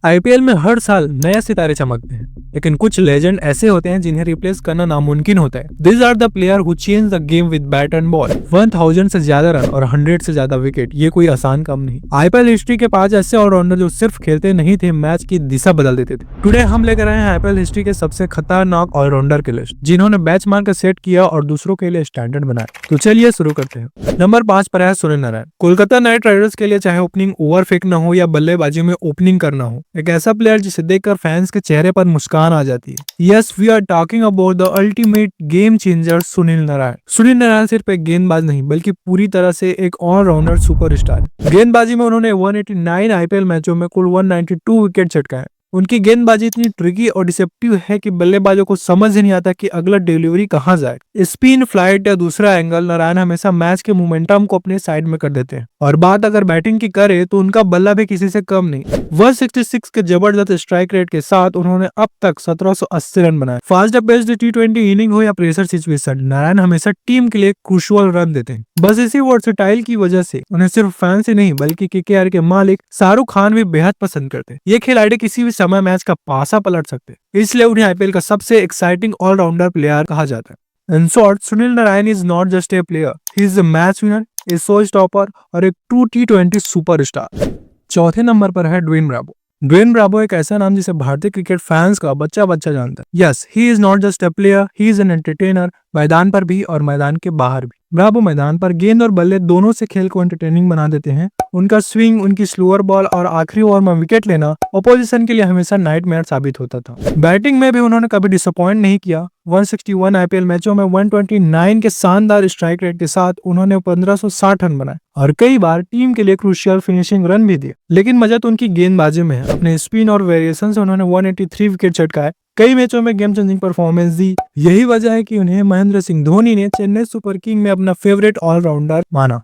IPL में हर साल नए सितारे चमकते हैं, लेकिन कुछ लेजेंड ऐसे होते हैं जिन्हें रिप्लेस करना नामुमकिन होता है। These are the player who change the game with bat and ball। 1000 से ज्यादा रन और 100 से ज्यादा विकेट, ये कोई आसान काम नहीं। आईपीएल हिस्ट्री के 5 ऐसे ऑलराउंडर जो सिर्फ खेलते नहीं थे, मैच की दिशा बदल देते थे। टुडे हम लेकर आए हैं आईपीएल हिस्ट्री के सबसे खतरनाक ऑलराउंडर की लिस्ट, जिन्होंने बैच मार कर सेट किया और दूसरों के लिए स्टैंडर्ड बनाया। तो चलिए शुरू करते हैं। नंबर 5 पर है सुनील नारायण। कोलकाता नाइट राइडर्स के लिए चाहे ओपनिंग ओवर फेंकना हो या बल्लेबाजी में ओपनिंग करना हो, एक ऐसा प्लेयर जिसे देखकर फैंस के चेहरे पर मुस्कान आ जाती है। Yes, we are talking about the ultimate game changer Sunil Narine. Sunil Narine सिर्फ एक गेंदबाज नहीं, बल्कि पूरी तरह से एक ऑलराउंडर सुपरस्टार। गेंदबाजी में उन्होंने 189 आईपीएल मैचों में कुल 192 विकेट चटकाए। उनकी गेंदबाजी इतनी ट्रिकी और डिसेप्टिव है कि बल्लेबाजों को समझ ही नहीं आता कि अगला डिलीवरी कहां जाए। स्पिन, फ्लाइट या दूसरा एंगल, नारायण हमेशा मैच के मोमेंटम को अपने साइड में कर देते हैं। और बात अगर बैटिंग की करे तो उनका बल्ला भी किसी से कम नहीं। 166 के जबरदस्त स्ट्राइक रेट के साथ उन्होंने अब तक 1780 रन बनाए। फास्ट पेस्ड टी20 इनिंग हो या प्रेशर सिचुएशन, नारायण हमेशा टीम के लिए क्रूशियल रन देते हैं। बस इसी वर्सेटाइल की वजह से उन्हें सिर्फ फैंस ही नहीं, बल्कि केकेआर के मालिक शाहरुख खान भी बेहद पसंद करते हैं। ये खिलाड़ी किसी भी समय मैच का पासा पलट सकते हैं, इसलिए उन्हें आईपीएल का सबसे एक्साइटिंग ऑलराउंडर प्लेयर कहा जाता है। In short, Sunil Narayan is not just a player, he is a match winner, A show stopper और एक ट्रू टी20 सुपरस्टार। चौथे नंबर पर है ड्वेन ब्रावो। ड्वेन ब्रावो एक ऐसा नाम जिसे भारतीय क्रिकेट फैंस का बच्चा जानता है। Yes, he is not just a player, he is an entertainer, मैदान पर भी और मैदान के बाहर भी। ब्रावो मैदान पर गेंद और बल्ले दोनों से खेल को एंटरटेनिंग बना देते हैं। उनका स्विंग, उनकी स्लोअर बॉल और आखिरी ओवर में विकेट लेना अपोजिशन के लिए हमेशा नाइटमेयर साबित होता था। बैटिंग में भी उन्होंने कभी डिसअपॉइंट नहीं किया। 161 आईपीएल मैचों में 129 के शानदार स्ट्राइक रेट के साथ उन्होंने 1560 रन बनाए और कई बार टीम के लिए क्रूशियल फिनिशिंग रन भी दिए। लेकिन मजा तो उनकी गेंदबाजी में है। अपने स्पिन और वेरिएशन से उन्होंने 183 विकेट चटकाए, कई मैचों में गेम चेंजिंग परफॉर्मेंस दी। यही वजह है कि उन्हें महेंद्र सिंह धोनी ने चेन्नई सुपर किंग में अपना फेवरेट ऑलराउंडर माना।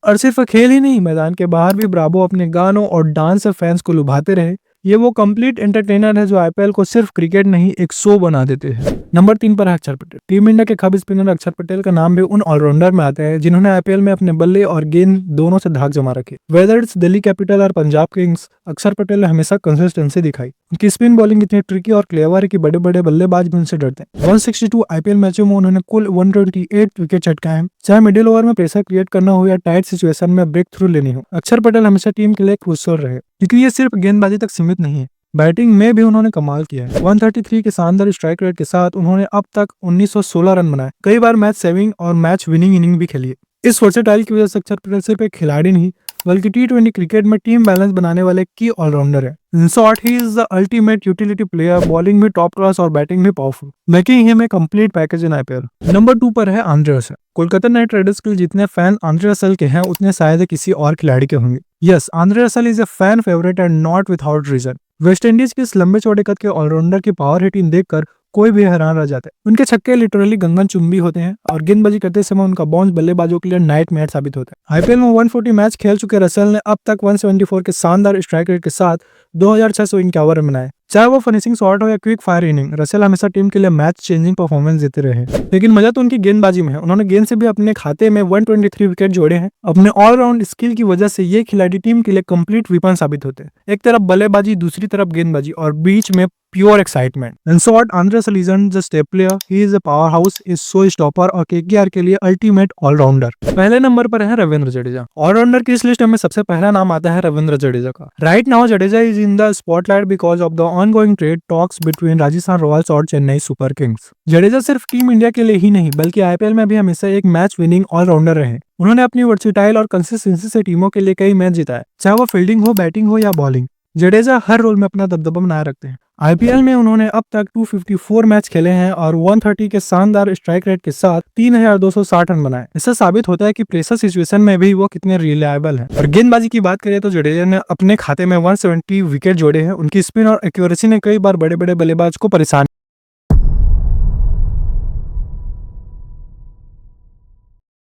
और सिर्फ खेल ही नहीं, मैदान के बाहर भी ब्रावो अपने गानों और डांस से फैंस को लुभाते रहे। ये वो कंप्लीट एंटरटेनर है जो आईपीएल को सिर्फ क्रिकेट नहीं, एक शो बना देते हैं। नंबर 3 पर है अक्षर पटेल। टीम इंडिया के खब स्पिनर अक्षर पटेल का नाम भी उन ऑलराउंडर में आता है जिन्होंने आईपीएल में अपने बल्ले और गेंद दोनों से धाक जमा रखे। वेदर इट्स दिल्ली कैपिटल और पंजाब किंग्स, अक्षर पटेल ने हमेशा कंसिस्टेंसी दिखाई। उनकी स्पिन बॉलिंग इतनी ट्रिकी और क्लेवर है कि बड़े बड़े बल्लेबाज भी उनसे डरते हैं। 162 आईपीएल मैचों में उन्होंने कुल 128 विकेट चटकाए। चाहे मिडिल ओवर में प्रेशर क्रिएट करना हो या टाइट सिचुएशन में ब्रेक थ्रू लेनी हो, अक्षर पटेल हमेशा टीम के लिए क्रूशियल रहे। लेकिन ये सिर्फ गेंदबाजी तक सीमित नहीं है, बैटिंग में भी उन्होंने कमाल किया है। 133 के शानदार स्ट्राइक रेट के साथ उन्होंने अब तक 1916 रन बनाए, कई बार मैच सेविंग और मैच विनिंग इनिंग भी खेली है। इस वर्सेटाइल की वजह से अक्षर पटेल सिर्फ एक खिलाड़ी नहीं, बल्कि टी20 क्रिकेट में टीम बैलेंस बनाने वाले की ऑलराउंडर है। In short, he is the ultimate utility player, bowling भी टॉप क्लास और बैटिंग भी powerful, making him a complete package in IPL. Number 2 पर है Andre Russell. Kolkata night Riders के जितने फैन आंद्रे रसेल के हैं, उतने शायद किसी और खिलाड़ी के होंगे। Yes, Andre Russell is a fan favourite and not without reason. West Indies के इस लंबे चौड़े कद के ऑलराउंडर की पावर हिटिंग देखकर कोई भी हैरान रह जाता है। उनके छक्के लिटरली गगन चुंबी होते हैं और गेंदबाजी करते समय उनका बाउंस बल्लेबाजों के लिए नाइटमेयर साबित होता है। आईपीएल में 140 मैच खेल चुके रसेल ने अब तक 174 के शानदार स्ट्राइक रेट के साथ 2651 रन बनाए। चाहे वो फिनिशिंग शॉट हो या क्विक फायर इनिंग, रसेल हमेशा टीम के लिए मैच चेंजिंग परफॉर्मेंस देते रहे। लेकिन मजा तो उनकी गेंदबाजी में है। उन्होंने गेंद से भी अपने खाते में 123 विकेट जोड़े हैं। अपने ऑलराउंड स्किल की वजह से ये खिलाड़ी टीम के लिए कंप्लीट वेपन साबित होते हैं। एक तरफ बल्लेबाजी, दूसरी तरफ गेंदबाजी और बीच में pure excitement. In short, Andre Russell isn't just a player, he is a power house, is show stopper और केकेआर के लिए अल्टीमेट ऑलराउंडर। पहले नंबर पर है रविंद्र जडेजा। ऑलराउंडर की इस लिस्ट में सबसे पहला नाम आता है रविंद्र जडेजा का। Right now Jadeja is in the spotlight because of the ongoing trade talks between Rajasthan Royals और चेन्नई सुपर किंग्स। जडेजा सिर्फ टीम इंडिया के लिए ही नहीं, बल्कि आईपीएल में भी हमेशा एक मैच विनिंग ऑलराउंडर रहे। उन्होंने अपनी वर्सेटाइल और कंसिस्टेंसी से टीमों के लिए कई मैच जिताए, चाहे वो फील्डिंग हो, बैटिंग हो या बॉलिंग। जडेजा हर रोल में अपना दबदबा बनाए रखते हैं। आईपीएल में उन्होंने अब तक 254 मैच खेले हैं और 130 के शानदार स्ट्राइक रेट के साथ 3260 रन बनाए। इससे साबित होता है कि प्रेशर सिचुएशन में भी वो कितने रिलायबल हैं। और गेंदबाजी की बात करें तो जडेजा ने अपने खाते में 170 विकेट जोड़े हैं। उनकी स्पिन और एक्यूरेसी ने कई बार बड़े बड़े बल्लेबाज को परेशान